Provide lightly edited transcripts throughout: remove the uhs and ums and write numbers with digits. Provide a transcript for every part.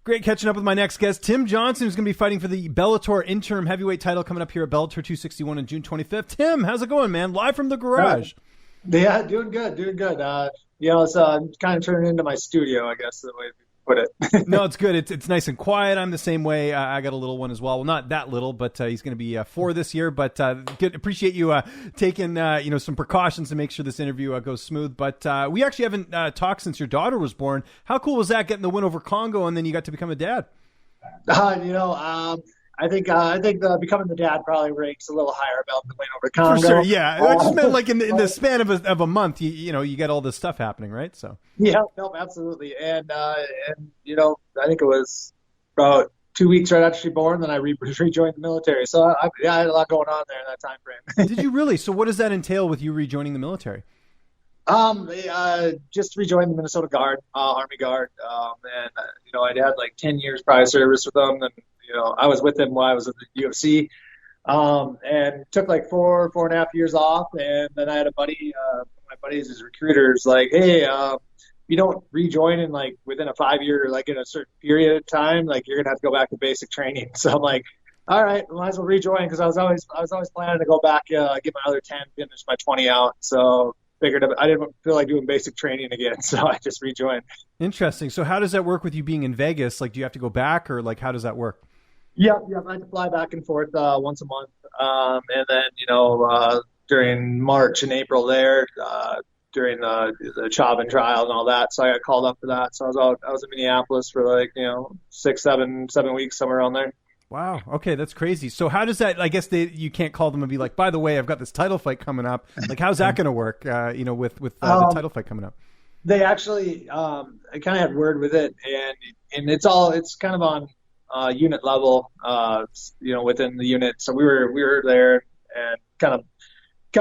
Great catching up with my next guest. Tim Johnson is going to be fighting for the Bellator interim heavyweight title coming up here at Bellator 261 on June 25th. Tim, how's it going, man? Live from the garage. Yeah, doing good. It's kind of turning into my studio, I guess, the way to put it. No, it's good. It's nice and quiet. I'm the same way. I got a little one as well. Well, not that little, but he's going to be 4 this year. But good. Appreciate you taking some precautions to make sure this interview goes smooth. But we actually haven't talked since your daughter was born. How cool was that, getting the win over Congo, and then you got to become a dad? I think becoming the dad probably ranks a little higher about the win over Congo. For sure, yeah. I just meant like in the span of a month, you get all this stuff happening, right? So yeah, no, absolutely. And I think it was about 2 weeks right after she was born, then I rejoined the military. So I had a lot going on there in that time frame. Did you really? So what does that entail with you rejoining the military? Just rejoined the Minnesota Guard, Army Guard. I'd had like 10 years prior service with them, and I was with them while I was at the UFC, and took like 4.5 years off. And then I had a buddy, one of my buddies, his recruiters, like, hey, you don't rejoin in like within a 5-year, like in a certain period of time, like you're gonna have to go back to basic training. So I'm like, all right, might as well rejoin, because I was always planning to go back, get my other 10, finish my 20 out. So figured I didn't feel like doing basic training again, so I just rejoined. Interesting. So how does that work with you being in Vegas? Like, do you have to go back, or like how does that work? Yeah, I had to fly back and forth once a month, and then during March and April there, during the Chauvin trial and all that, so I got called up for that. So I was in Minneapolis for like 7 weeks, somewhere around there. Wow. Okay, that's crazy. So how does that? I guess you can't call them and be like, by the way, I've got this title fight coming up. Like, how's that going to work? With the title fight coming up. They actually, I kind of had word with it, and it's kind of on unit level, within the unit. So we were there, and kind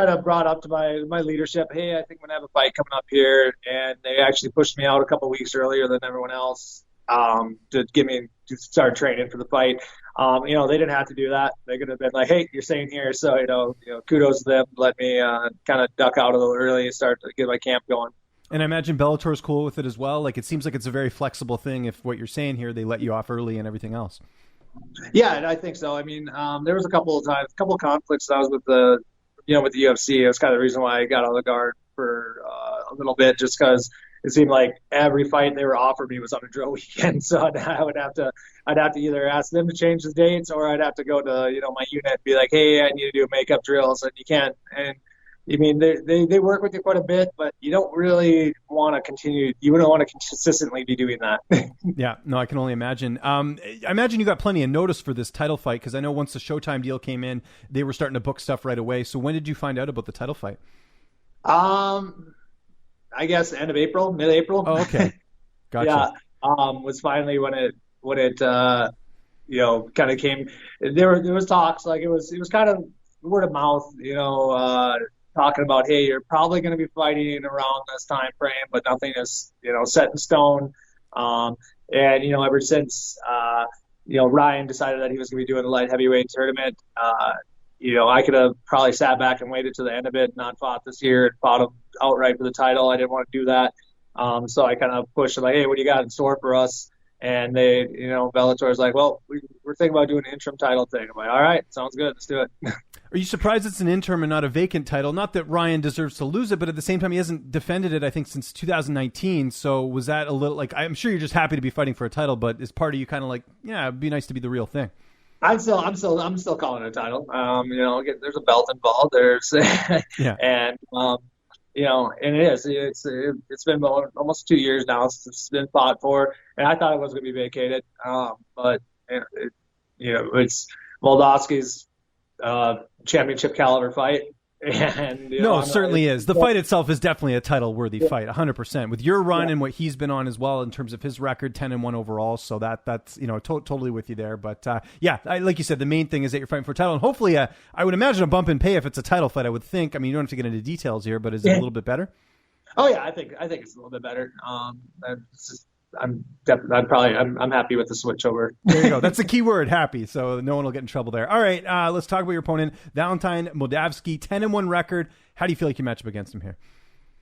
of brought up to my leadership, hey, I think I'm gonna have a fight coming up here, and they actually pushed me out a couple of weeks earlier than everyone else to get me to start training for the fight. They didn't have to do that. They could have been like, hey, you're staying here, so kudos to them. Let me kind of duck out a little early and start to get my camp going. And I imagine Bellator is cool with it as well. Like, it seems like it's a very flexible thing. If what you're saying here, they let you off early and everything else. Yeah, and I think so. I mean, there was a couple of conflicts that I was with the UFC. It was kind of the reason why I got out of the Guard for a little bit, just because it seemed like every fight they were offering me was on a drill weekend. So I'd have to either ask them to change the dates, or I'd have to go to my unit and be like, hey, I need to do makeup drills, and you can't. And I mean, they work with you quite a bit, but you don't really want to continue. You wouldn't want to consistently be doing that. Yeah, no, I can only imagine. I imagine you got plenty of notice for this title fight, because I know once the Showtime deal came in, they were starting to book stuff right away. So when did you find out about the title fight? I guess end of April, mid-April. Oh, okay, gotcha. Yeah, was finally when it kind of came. There was talks, like it was kind of word of mouth, talking about, hey, you're probably going to be fighting around this time frame, but nothing is, set in stone. Ever since, Ryan decided that he was going to be doing the light heavyweight tournament, I could have probably sat back and waited to the end of it, not fought this year, and fought him outright for the title. I didn't want to do that. So I kind of pushed like, hey, what do you got in store for us? And they, Bellator's like, well, we're thinking about doing an interim title thing. I'm like, all right, sounds good. Let's do it. Are you surprised it's an interim and not a vacant title? Not that Ryan deserves to lose it, but at the same time, he hasn't defended it, I think, since 2019. So was that a little like, I'm sure you're just happy to be fighting for a title, but is part of you kind of like, yeah, it'd be nice to be the real thing? I'm still calling it a title. There's a belt involved. There's, yeah. And, and it is. It's been almost 2 years now since it's been fought for, and I thought it was going to be vacated. But it's Moldavsky's championship caliber fight. And no, it certainly is. The fight itself is definitely a title-worthy fight, 100%. With your run and what he's been on as well in terms of his record, 10-1 overall. So that's totally with you there. But like you said, the main thing is that you're fighting for a title, and hopefully, I would imagine a bump in pay if it's a title fight. I would think. I mean, you don't have to get into details here, but is it a little bit better? Oh yeah, I think it's a little bit better. I'm happy with the switch over. There you go. That's the key word, happy. So no one will get in trouble there. All right, let's talk about your opponent, Valentin Moldavsky, 10-1 record. How do you feel like you match up against him here?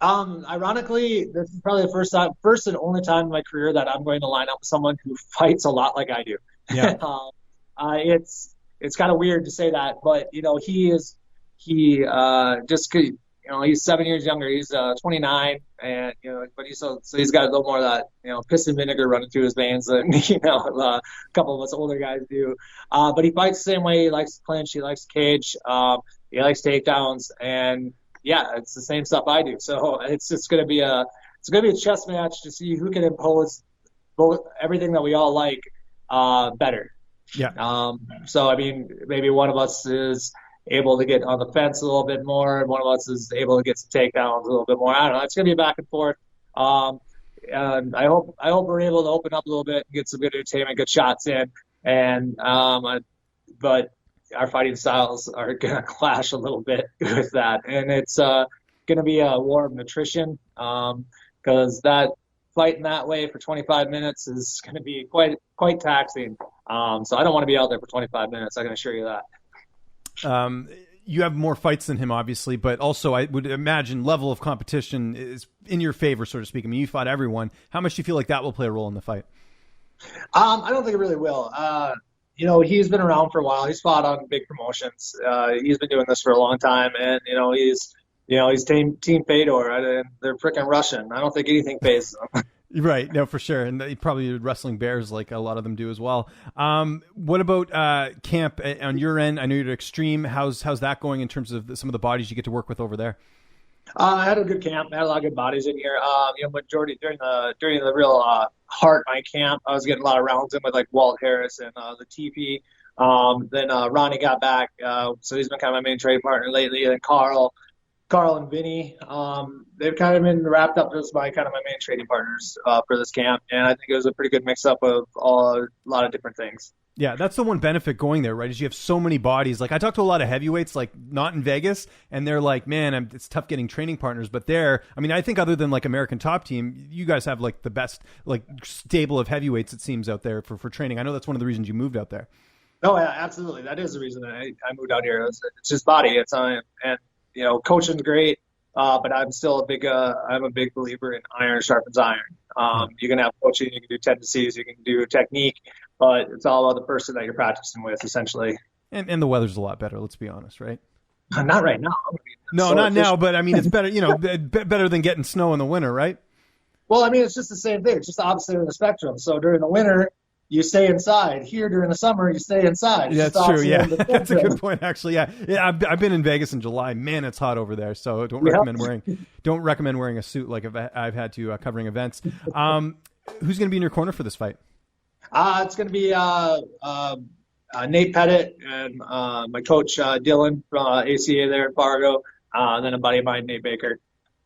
Ironically, this is probably the first and only time in my career that I'm going to line up with someone who fights a lot like I do. Yeah. It's kind of weird to say that, but he's 7 years younger. He's 29, and but he's got a little more of that piss and vinegar running through his veins than a couple of us older guys do. But he fights the same way. He likes to clinch. He likes to cage. He likes takedowns, and yeah, it's the same stuff I do. So it's just gonna be a chess match to see who can impose both everything that we all like better. Yeah. So I mean, maybe one of us is able to get on the fence a little bit more, and one of us is able to get some takedowns a little bit more. I don't know. It's gonna be back and forth. And I hope we're able to open up a little bit and get some good entertainment, good shots in. And but our fighting styles are gonna clash a little bit with that, and it's gonna be a war of nutrition because that fighting that way for 25 minutes is going to be quite taxing. So I don't want to be out there for 25 minutes. I can assure you that. You have more fights than him, obviously, but also I would imagine level of competition is in your favor, so to speak. I mean, you fought everyone. How much do you feel like that will play a role in the fight? I don't think it really will. He's been around for a while. He's fought on big promotions. He's been doing this for a long time, and he's team Fedor, and they're freaking Russian. I don't think anything phases them. Right. No, for sure. And he probably wrestling bears like a lot of them do as well. What about camp on your end? I know you're at Extreme. How's that going in terms of some of the bodies you get to work with over there? I had a good camp. I had a lot of good bodies in here. Majority during the real heart of my camp, I was getting a lot of rounds in with like Walt Harris and the TP. Then Ronnie got back, so he's been kind of my main trade partner lately. And then Carl and Vinny, they've kind of been wrapped up as my main trading partners for this camp, and I think it was a pretty good mix-up of a lot of different things. Yeah, that's the one benefit going there, right, is you have so many bodies. Like, I talk to a lot of heavyweights, like, not in Vegas, and they're like, man, it's tough getting training partners. But there, I mean, I think other than, like, American Top Team, you guys have, like, the best, like, stable of heavyweights, it seems, out there for training. I know that's one of the reasons you moved out there. Oh, yeah, absolutely. That is the reason that I moved out here. It's just body. It's and coaching's great, but I'm still I'm a big believer in iron sharpens iron. You can have coaching, you can do tendencies, you can do technique, but it's all about the person that you're practicing with, essentially. And the weather's a lot better, let's be honest, right? Not right now. No, not now, but I mean, it's better, better than getting snow in the winter, right? Well, I mean, it's just the same thing. It's just the opposite of the spectrum. So during the winter, you stay inside. Here during the summer, you stay inside. That's true. Yeah, that's a good point. Actually, yeah. I've been in Vegas in July. Man, it's hot over there. So don't recommend wearing a suit like I've had to covering events. Who's going to be in your corner for this fight? It's going to be Nate Pettit and my coach Dylan from ACA there in Fargo, and then a buddy of mine, Nate Baker.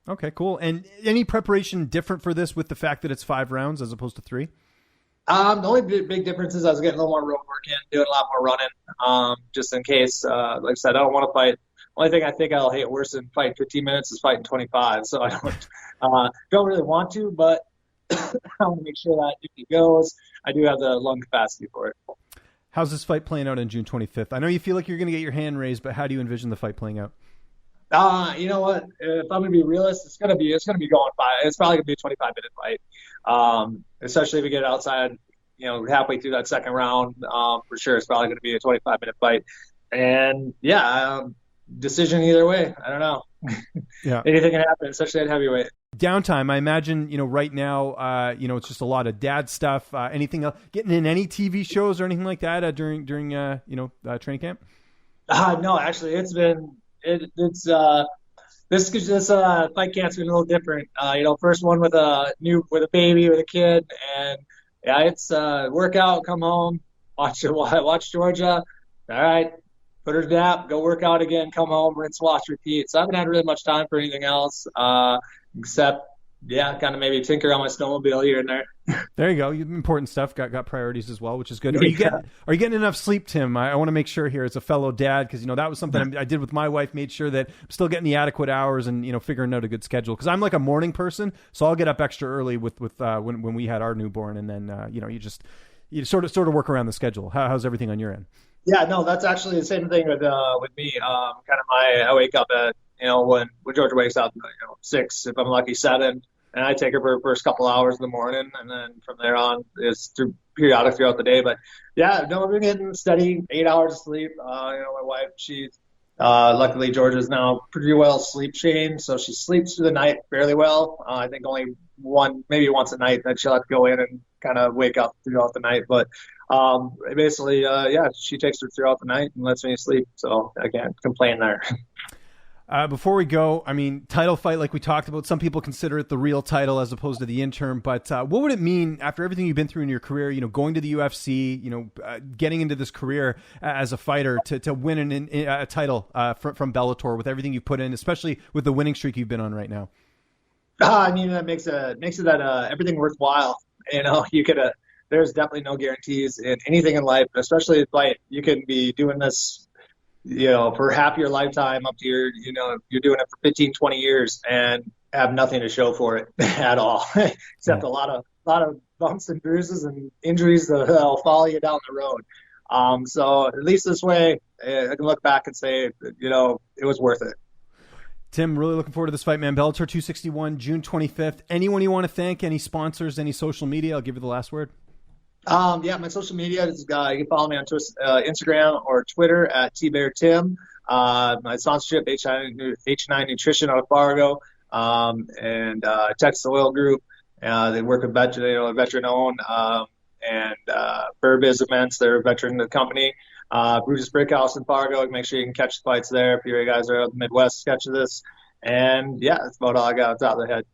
Okay, cool. And any preparation different for this with the fact that it's 5 rounds as opposed to 3? The only big difference is I was getting a little more road work in, doing a lot more running, just in case. Like I said, I don't want to fight. Only thing I think I'll hate worse than fighting 15 minutes is fighting 25. So I don't really want to, but I want to make sure that if it goes, I do have the lung capacity for it. How's this fight playing out on June 25th? I know you feel like you're going to get your hand raised, but how do you envision the fight playing out? You know what? If I'm going to be realist, it's going to be going by. It's probably going to be a 25-minute fight. Especially if we get outside, halfway through that second round, for sure, it's probably going to be a 25-minute fight. And yeah, decision either way. I don't know. Yeah. Anything can happen, especially at heavyweight. Downtime, I imagine, right now, it's just a lot of dad stuff. Anything else? Getting in any TV shows or anything like that during training camp? No, actually, it's been. This fight camp's been a little different. First one with a baby, with a kid, and yeah, it's workout, come home, watch Georgia. All right, put her to nap, go work out again, come home, rinse, wash, repeat. So I haven't had really much time for anything else, except kind of maybe tinker on my snowmobile here and there. There you go. Important stuff. Got priorities as well, which is good. Are you getting enough sleep, Tim? I want to make sure here as a fellow dad, because that was something I did with my wife. Made sure that I'm still getting the adequate hours and figuring out a good schedule. Because I'm like a morning person, so I'll get up extra early with when we had our newborn, and then you sort of work around the schedule. How's everything on your end? Yeah, no, that's actually the same thing with me. I wake up at when Georgia wakes up, 6, if I'm lucky, 7, and I take her for the first couple hours in the morning, and then from there on it's periodic throughout the day. But yeah, no, we've been getting steady 8 hours of sleep. My wife, she's luckily Georgia's now pretty well sleep trained, so she sleeps through the night fairly well. I think only maybe once a night that she'll have to go in and kind of wake up throughout the night. But basically, she takes her throughout the night and lets me sleep. So I can't complain there. Before we go, I mean, title fight, like we talked about, some people consider it the real title as opposed to the interim. But what would it mean after everything you've been through in your career, going to the UFC, getting into this career as a fighter to win a title from Bellator with everything you've put in, especially with the winning streak you've been on right now? I mean, that makes it that everything worthwhile. There's definitely no guarantees in anything in life, especially in fight. You can be doing this for half your lifetime up to you're doing it for 15, 20 years and have nothing to show for it at all, except a lot of bumps and bruises and injuries that'll follow you down the road. So at least this way, I can look back and say, it was worth it. Tim, really looking forward to this fight, man. Bellator 261, June 25th. Anyone you want to thank? Any sponsors? Any social media? I'll give you the last word. My social media is, you can follow me on Instagram or Twitter at tbeartim. My sponsorship, H9 Nutrition out of Fargo, and Texas Oil Group. They work with veteran-owned, and Burbiz Events. They're a veteran company. Brutus Brickhouse in Fargo. Make sure you can catch the fights there if you guys are out in the Midwest catching this. And yeah, that's about all I got on top of the head.